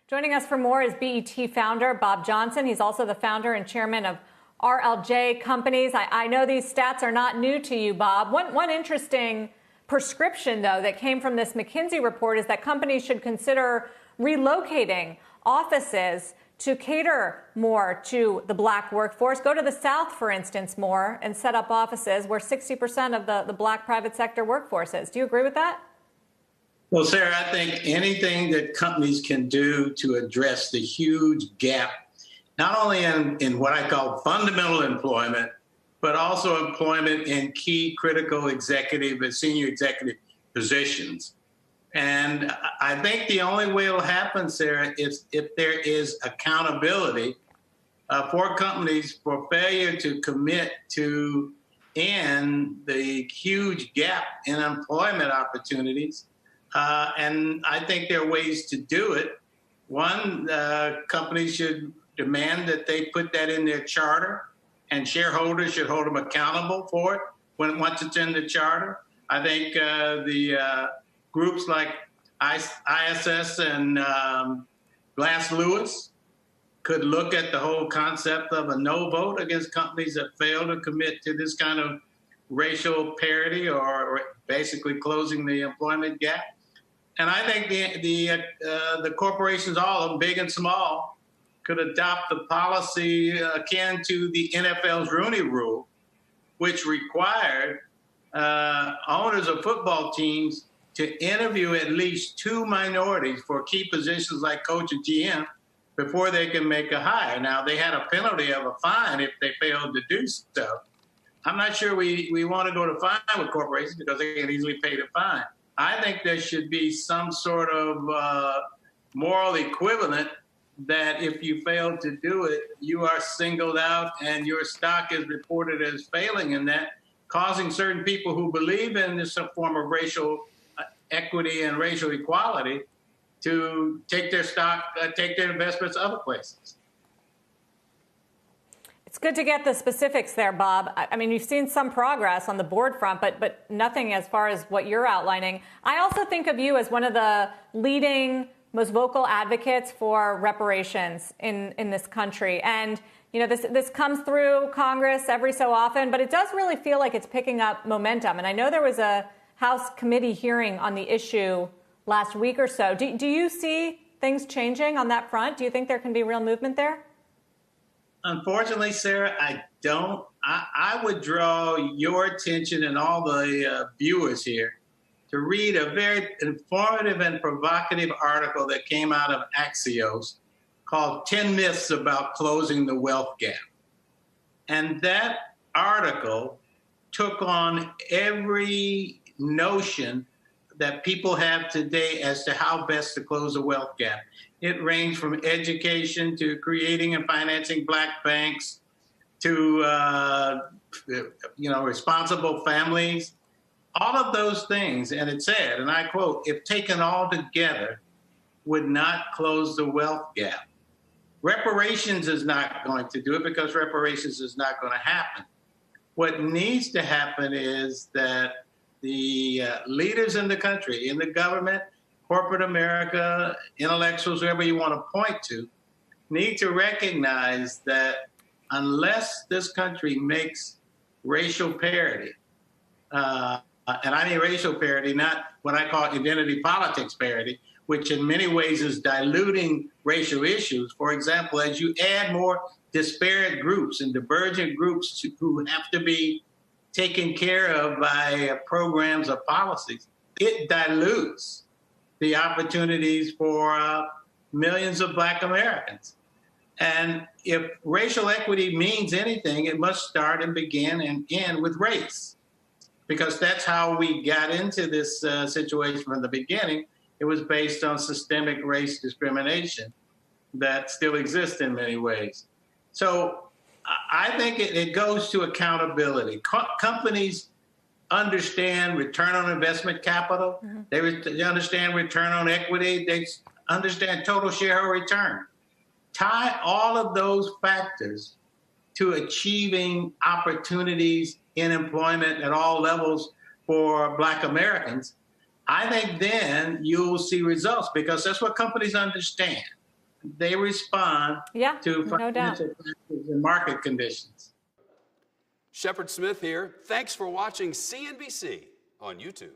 Joining us for more is BET founder Bob Johnson. He's also the founder and chairman of RLJ Companies. I know these stats are not new to you, Bob. One interesting prescription, though, that came from this McKinsey report is that companies should consider relocating offices to cater more to the black workforce. Go to the South, for instance, more and set up offices where 60% of the black private sector workforce is. Do you agree with that? Well, Sarah, I think anything that companies can do to address the huge gap, not only in what I call fundamental employment, but also employment in key critical executive and senior executive positions. And I think the only way it'll happen, Sarah, is if there is accountability for companies for failure to commit to end the huge gap in employment opportunities. And I think there are ways to do it. One, companies should demand that they put that in their charter, and shareholders should hold them accountable for it once it's in the charter. I think the groups like ISS and Glass Lewis could look at the whole concept of a no vote against companies that fail to commit to this kind of racial parity or basically closing the employment gap. And I think the corporations, all of them, big and small, could adopt the policy akin to the NFL's Rooney Rule, which required owners of football teams to interview at least 2 minorities for key positions like coach and GM before they can make a hire. Now, they had a penalty of a fine if they failed to do so. I'm not sure we want to go to fine with corporations because they can easily pay the fine. I think there should be some sort of moral equivalent that if you fail to do it, you are singled out and your stock is reported as failing in that, causing certain people who believe in this form of racial equity and racial equality to take their stock, take their investments other places. It's good to get the specifics there, Bob. I mean, you've seen some progress on the board front, but nothing as far as what you're outlining. I also think of you as one of the leading, most vocal advocates for reparations in this country. And, you know, this comes through Congress every so often, but it does really feel like it's picking up momentum. And I know there was a House committee hearing on the issue last week or so. Do you see things changing on that front? Do you think there can be real movement there? Unfortunately, Sarah, I don't. I would draw your attention and all the viewers here to read a very informative and provocative article that came out of Axios called 10 Myths About Closing the Wealth Gap. And that article took on every notion that people have today as to how best to close the wealth gap. It ranged from education to creating and financing black banks to, responsible families, all of those things. And it said, and I quote, if taken all together, would not close the wealth gap. Reparations is not going to do it because reparations is not going to happen. What needs to happen is that the leaders in the country, in the government, corporate America, intellectuals, whoever you want to point to, need to recognize that unless this country makes racial parity, and I mean racial parity, not what I call identity politics parity, which in many ways is diluting racial issues. For example, as you add more disparate groups and divergent groups who have to be taken care of by programs or policies, it dilutes the opportunities for millions of black Americans. And if racial equity means anything, it must start and begin and end with race, because that's how we got into this situation from the beginning. It was based on systemic race discrimination that still exists in many ways. So I think it goes to accountability. Companies understand return on investment capital. Mm-hmm. They understand return on equity. They understand total shareholder return. Tie all of those factors to achieving opportunities in employment at all levels for black Americans. I think then you'll see results, because that's what companies understand. they respond to no doubt. financial factors and market conditions. Shepard Smith here. Thanks for watching CNBC on YouTube.